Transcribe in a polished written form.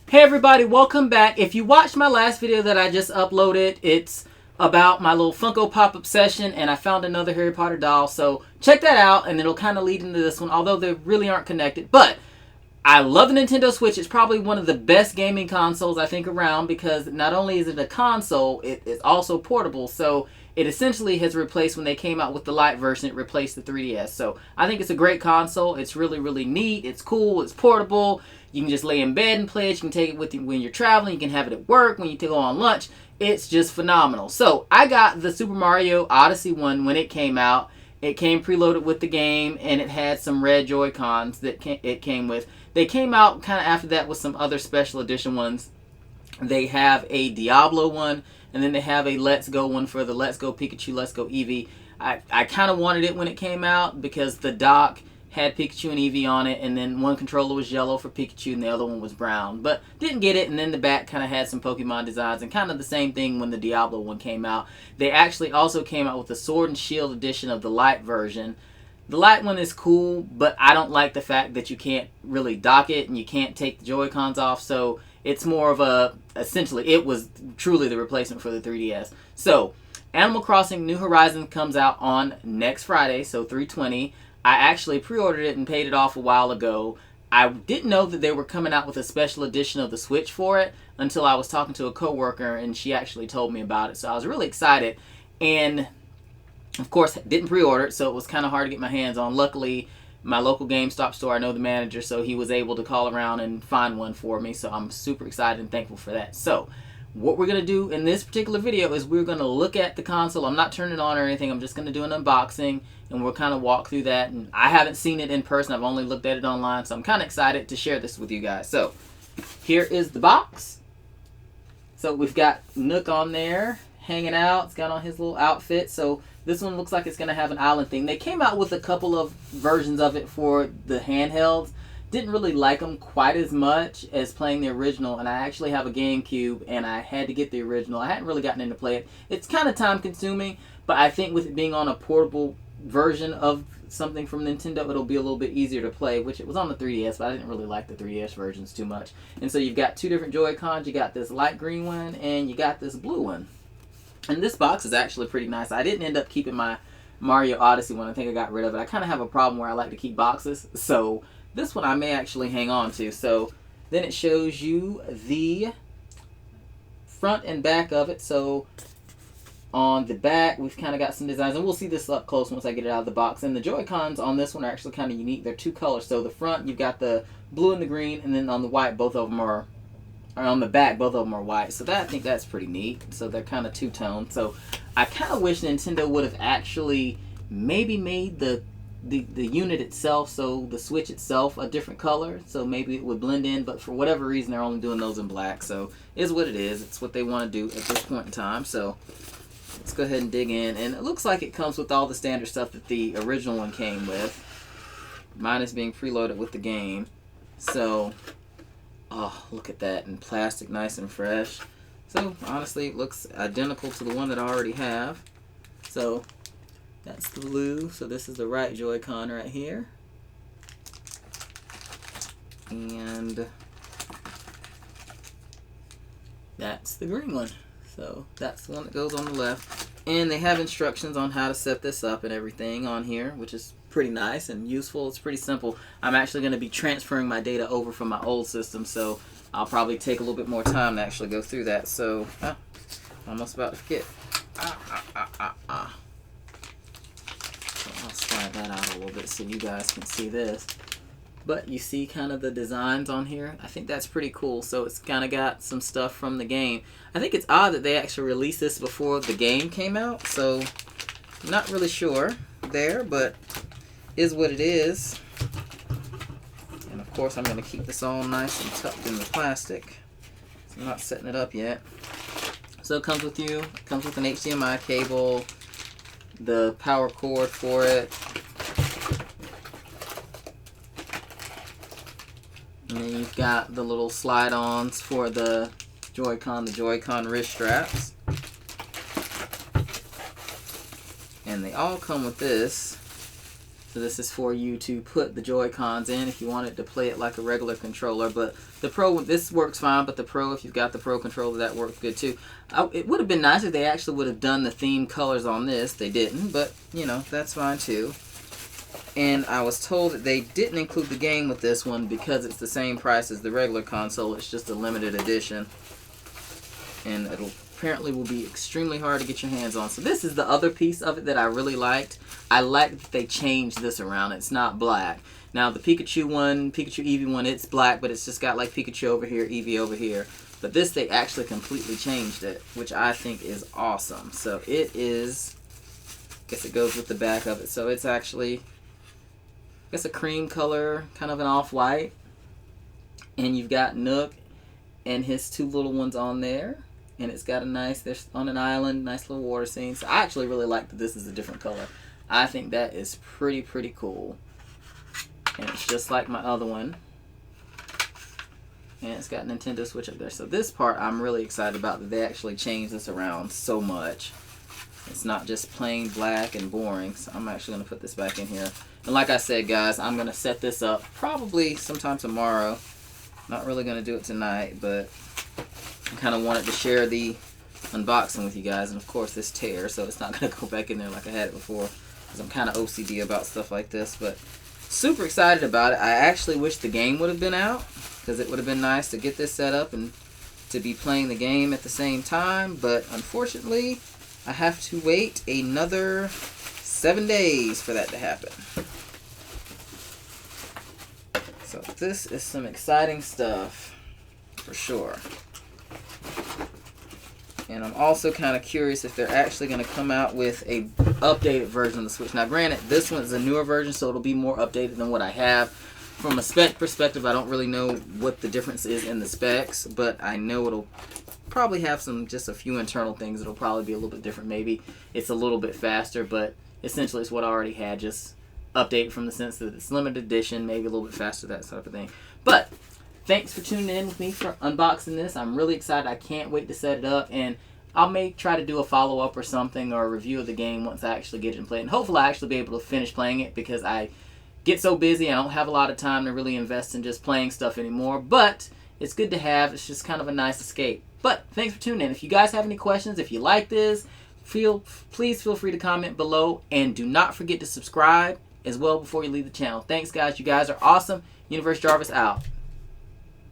Hey everybody, welcome back. If you watched my last video that I just uploaded, it's about my little Funko Pop obsession, and I found another Harry Potter doll, so check that out, and it'll kind of lead into this one, although they really aren't connected. But I love the Nintendo Switch. It's probably one of the best gaming consoles I think around, because not only is it a console, it is also portable, so it essentially has replaced, when they came out with the Lite version, it replaced the 3DS. So I think it's a great console. It's really, really neat. It's cool. It's portable. You can just lay in bed and play it. You can take it with you when you're traveling. You can have it at work, when you go on lunch. It's just phenomenal. So I got the Super Mario Odyssey one when it came out. It came preloaded with the game, and it had some red Joy-Cons that it came with. They came out kind of after that with some other special edition ones. They have a Diablo one, and then they have a Let's Go one for the Let's Go Pikachu, Let's Go Eevee. I kind of wanted it when it came out because the dock had Pikachu and Eevee on it, and then one controller was yellow for Pikachu and the other one was brown. But didn't get it, and then the back kind of had some Pokemon designs, and kind of the same thing when the Diablo one came out. They actually also came out with the Sword and Shield edition of the Lite version. The Lite one is cool, but I don't like the fact that you can't really dock it and you can't take the Joy-Cons off, so it's more of a, essentially, it was truly the replacement for the 3DS. So, Animal Crossing New Horizons comes out on next Friday, so 3/20. I actually pre-ordered it and paid it off a while ago. I didn't know that they were coming out with a special edition of the Switch for it until I was talking to a coworker, and she actually told me about it, so I was really excited. And of course, didn't pre-order it, so it was kind of hard to get my hands on. Luckily, my local GameStop store, I know the manager, so he was able to call around and find one for me, so I'm super excited and thankful for that. So, what we're going to do in this particular video is we're going to look at the console. I'm not turning it on or anything. I'm just going to do an unboxing, and we'll kind of walk through that. And I haven't seen it in person. I've only looked at it online, so I'm kind of excited to share this with you guys. So, here is the box. So, we've got Nook on there, hanging out. It's got on his little outfit, so this one looks like it's going to have an island thing. They came out with a couple of versions of it for the handhelds. Didn't really like them quite as much as playing the original, and I actually have a Gamecube, and I had to get the original. I hadn't really gotten into play it. It's kind of time consuming, but I think with it being on a portable version of something from Nintendo, it'll be a little bit easier to play, which it was on the 3DS, but I didn't really like the 3DS versions too much. And so you've got two different Joy-Cons. You got this light green one, and you got this blue one. And this box is actually pretty nice. I didn't end up keeping my Mario Odyssey one. I think I got rid of it. I kind of have a problem where I like to keep boxes, so this one I may actually hang on to. So then it shows you the front and back of it. So on the back, we've kind of got some designs, and we'll see this up close once I get it out of the box. And the Joy-Cons on this one are actually kind of unique. They're two colors. So the front, you've got the blue and the green, and then on the white, both of them are, or on the back, both of them are white. So that, I think that's pretty neat. So they're kind of two-tone. So I kind of wish Nintendo would have actually maybe made the unit itself, so the Switch itself, a different color, so maybe it would blend in, but for whatever reason they're only doing those in black, so it is what it is. It's what they want to do at this point in time. So let's go ahead and dig in, and it looks like it comes with all the standard stuff that the original one came with. Mine is being preloaded with the game. So, oh, look at that, in plastic, nice and fresh. So honestly, it looks identical to the one that I already have. So that's the blue, so this is the right Joy-Con right here. And that's the green one. So that's the one that goes on the left. And they have instructions on how to set this up and everything on here, which is pretty nice and useful. It's pretty simple. I'm actually going to be transferring my data over from my old system, so I'll probably take a little bit more time to actually go through that. So, almost about to forget. I'll slide that out a little bit so you guys can see this. But you see kind of the designs on here. I think that's pretty cool. So it's kind of got some stuff from the game. I think it's odd that they actually released this before the game came out. So not really sure there, but is what it is. And of course I'm going to keep this all nice and tucked in the plastic. So I'm not setting it up yet. So it comes with an HDMI cable, the power cord for it, and then you've got the little slide-ons for the Joy-Con wrist straps, and they all come with this. So this is for you to put the Joy-Cons in if you wanted to play it like a regular controller. But the Pro, this works fine, but the Pro, if you've got the Pro controller, that works good too. It would have been nice if they actually would have done the theme colors on this. They didn't, but, you know, that's fine too. And I was told that they didn't include the game with this one because it's the same price as the regular console. It's just a limited edition. And it'll apparently will be extremely hard to get your hands on. So this is the other piece of it that I really liked. I like that they changed this around. It's not black. Now the Pikachu one, Pikachu Eevee one, it's black, but it's just got like Pikachu over here, Eevee over here. But this, they actually completely changed it, which I think is awesome. So it is, I guess it goes with the back of it. So it's actually, I guess, a cream color, kind of an off-white. And you've got Nook and his two little ones on there. And it's got a nice, they're on an island, nice little water scene. So I actually really like that this is a different color. I think that is pretty cool. And it's just like my other one. And it's got Nintendo Switch up there. So this part I'm really excited about, that they actually changed this around so much. It's not just plain black and boring. So I'm actually going to put this back in here. And like I said, guys, I'm going to set this up probably sometime tomorrow. Not really going to do it tonight, but I kind of wanted to share the unboxing with you guys. And of course this tear, so it's not going to go back in there like I had it before, because I'm kind of OCD about stuff like this. But super excited about it. I actually wish the game would have been out, because it would have been nice to get this set up and to be playing the game at the same time. But unfortunately, I have to wait another 7 days for that to happen. So this is some exciting stuff for sure. And I'm also kind of curious if they're actually going to come out with a updated version of the Switch. Now granted, this one is a newer version, so it'll be more updated than what I have. From a spec perspective, I don't really know what the difference is in the specs, but I know it'll probably have just a few internal things. It'll probably be a little bit different. Maybe it's a little bit faster, but essentially it's what I already had, just updated from the sense that it's limited edition, maybe a little bit faster, that sort of thing. But thanks for tuning in with me for unboxing this. I'm really excited. I can't wait to set it up, and I may try to do a follow-up or something, or a review of the game once I actually get it and play it. And hopefully I'll actually be able to finish playing it, because I get so busy I don't have a lot of time to really invest in just playing stuff anymore. But it's good to have. It's just kind of a nice escape. But thanks for tuning in. If you guys have any questions, if you like this, please feel free to comment below, and do not forget to subscribe as well before you leave the channel. Thanks, guys. You guys are awesome. Universe Jarvis out.